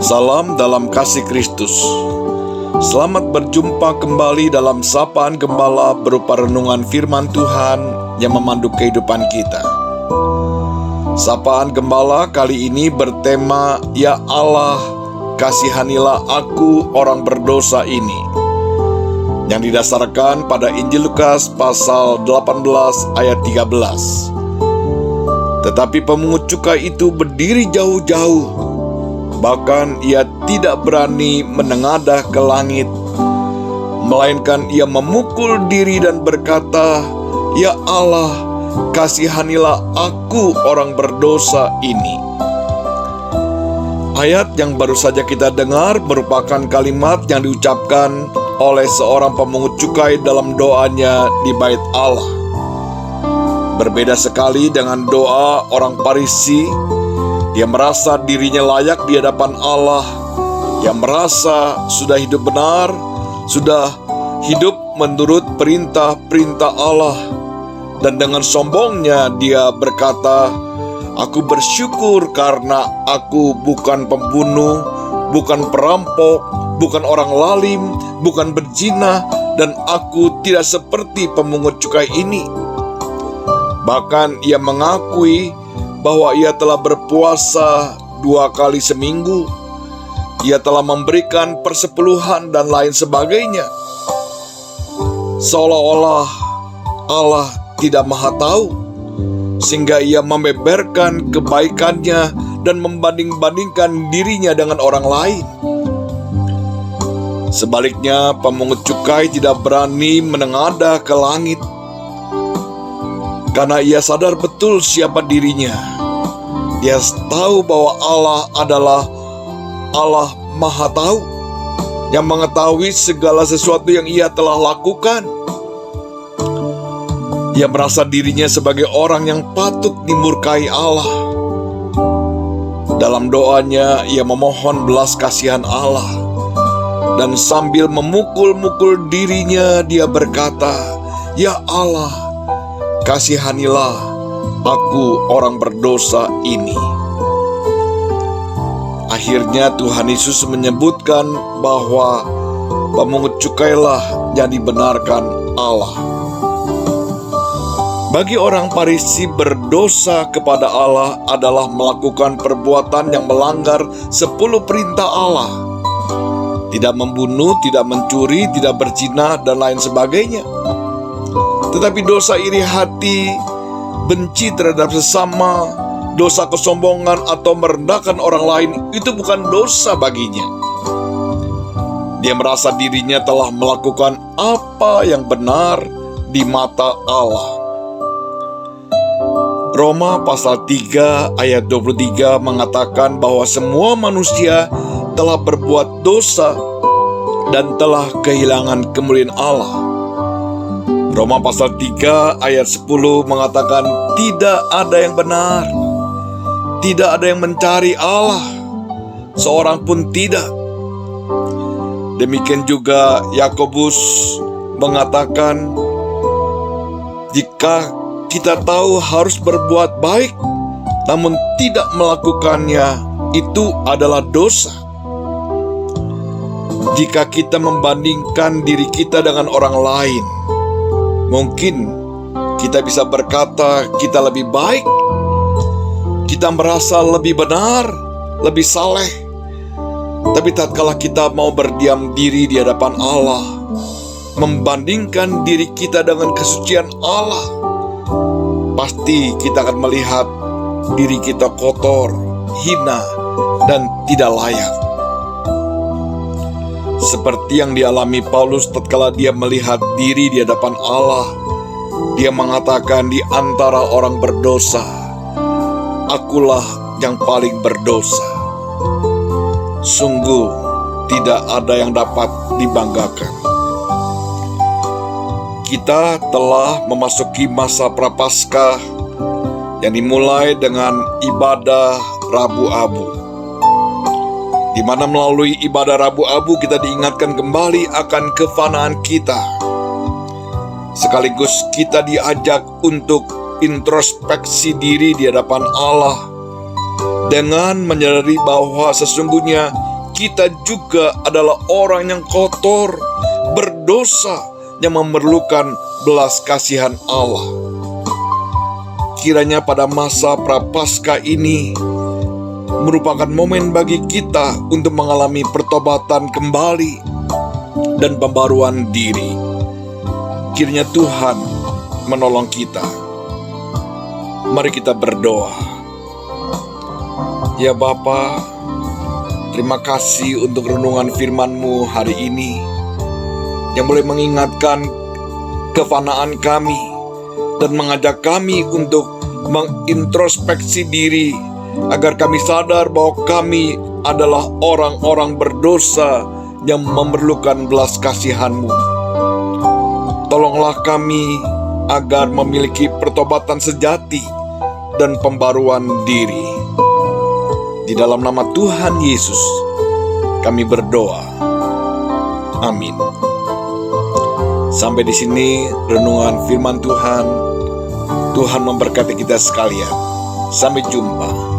Salam dalam kasih Kristus. Selamat berjumpa kembali dalam Sapaan Gembala berupa renungan firman Tuhan yang memandu kehidupan kita. Sapaan Gembala kali ini bertema, Ya Allah, kasihanilah aku orang berdosa ini, yang didasarkan pada Injil Lukas pasal 18 ayat 13. Tetapi pemungut cukai itu berdiri jauh-jauh, bahkan ia tidak berani menengadah ke langit, melainkan ia memukul diri dan berkata, Ya Allah, kasihanilah aku orang berdosa ini. Ayat yang baru saja kita dengar merupakan kalimat yang diucapkan oleh seorang pemungut cukai dalam doanya di bait Allah. Berbeda sekali dengan doa orang Farisi. Dia merasa dirinya layak di hadapan Allah. Dia merasa sudah hidup benar, sudah hidup menurut perintah-perintah Allah. Dan dengan sombongnya dia berkata, Aku bersyukur karena aku bukan pembunuh, bukan perampok, bukan orang lalim, bukan berzina, dan aku tidak seperti pemungut cukai ini. Bahkan ia mengakui bahwa ia telah berpuasa 2 kali seminggu. Ia telah memberikan persepuluhan dan lain sebagainya. Seolah-olah Allah tidak maha tahu, sehingga ia membeberkan kebaikannya dan membanding-bandingkan dirinya dengan orang lain. Sebaliknya, pemungut cukai tidak berani menengadah ke langit, karena ia sadar betul siapa dirinya. Dia tahu bahwa Allah adalah Allah Maha Tahu, yang mengetahui segala sesuatu yang ia telah lakukan. Ia merasa dirinya sebagai orang yang patut dimurkai Allah. Dalam doanya, ia memohon belas kasihan Allah. Dan sambil memukul-mukul dirinya, dia berkata, Ya Allah, kasihanilah aku orang berdosa ini. Akhirnya Tuhan Yesus menyebutkan bahwa pemungut cukailah yang dibenarkan Allah. Bagi orang Farisi, berdosa kepada Allah adalah melakukan perbuatan yang melanggar 10 perintah Allah. Tidak membunuh, tidak mencuri, tidak berzina, dan lain sebagainya. Tetapi dosa iri hati, benci terhadap sesama, dosa kesombongan atau merendahkan orang lain itu bukan dosa baginya. Dia merasa dirinya telah melakukan apa yang benar di mata Allah. Roma pasal 3 ayat 23 mengatakan bahwa semua manusia telah berbuat dosa dan telah kehilangan kemuliaan Allah. Roma pasal 3 ayat 10 mengatakan, Tidak ada yang benar, tidak ada yang mencari Allah, seorang pun tidak. Demikian juga Yakobus mengatakan, Jika kita tahu harus berbuat baik, namun tidak melakukannya, itu adalah dosa. Jika kita membandingkan diri kita dengan orang lain, mungkin kita bisa berkata kita lebih baik, kita merasa lebih benar, lebih saleh. Tapi tatkala kita mau berdiam diri di hadapan Allah, membandingkan diri kita dengan kesucian Allah, pasti kita akan melihat diri kita kotor, hina, dan tidak layak. Seperti yang dialami Paulus tatkala dia melihat diri di hadapan Allah, dia mengatakan di antara orang berdosa, akulah yang paling berdosa. Sungguh tidak ada yang dapat dibanggakan. Kita telah memasuki masa Prapaskah yang dimulai dengan ibadah Rabu Abu, di mana melalui ibadah Rabu Abu kita diingatkan kembali akan kefanaan kita. Sekaligus kita diajak untuk introspeksi diri di hadapan Allah dengan menyadari bahwa sesungguhnya kita juga adalah orang yang kotor, berdosa, yang memerlukan belas kasihan Allah. Kiranya pada masa Prapaskah ini merupakan momen bagi kita untuk mengalami pertobatan kembali dan pembaruan diri. Kiranya Tuhan menolong kita. Mari kita berdoa. Ya Bapa, terima kasih untuk renungan firman-Mu hari ini yang boleh mengingatkan kefanaan kami dan mengajak kami untuk mengintrospeksi diri agar kami sadar bahwa kami adalah orang-orang berdosa yang memerlukan belas kasihan-Mu. Tolonglah kami agar memiliki pertobatan sejati dan pembaruan diri. Di dalam nama Tuhan Yesus, kami berdoa. Amin. Sampai di sini renungan firman Tuhan. Tuhan memberkati kita sekalian. Sampai jumpa.